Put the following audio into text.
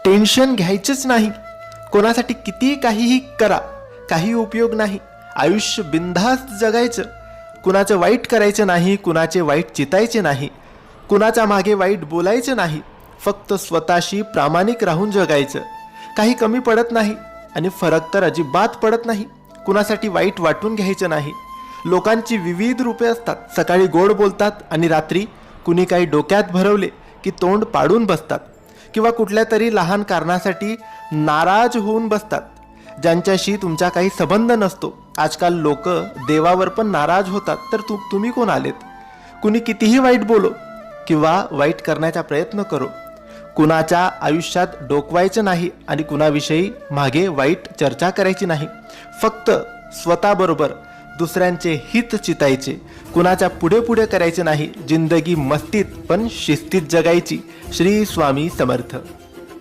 Tension घ्यायचंच नाही. कोणासाठी किती काहीही करा, काही उपयोग नाही. आयुष्य बिनधास्त जगायचं. कुणाचं वाईट करायचं नाही, कुणाचे वाईट चितायचे नाही, कुणाच्या मागे वाईट बोलायचं नाही. फक्त स्वतःशी प्रामाणिक राहून जगायचं. काही कमी पडत नाही आणि फरक तर अजिबात पडत नाही. कुणासाठी वाईट वाटून घ्यायचं नाही. लोकांची विविध रूपे असतात. सकाळी गोड बोलतात आणि रात्री कुणी काही डोक्यात भरवले की तोंड पाडून बसतात किंवा कुठल्या तरी लहान कारणासाठी नाराज होऊन बसतात, ज्यांच्याशी तुमचा काही संबंध नसतो. आजकाल लोक देवावर पण नाराज होतात, तर तुम्ही कोण आलेत? कुणी कितीही वाईट बोलो किंवा वाईट करण्याचा प्रयत्न करो, कुणाच्या आयुष्यात डोकवायचं नाही आणि कुणाविषयी मागे वाईट चर्चा करायची नाही. फक्त स्वतःबरोबर दुसऱ्यांचे हित चितायचे. कुणाच्या पुढे पुढे करायचे नाही. जिंदगी मस्तीत पण शिस्तीत जगायची. श्री स्वामी समर्थ.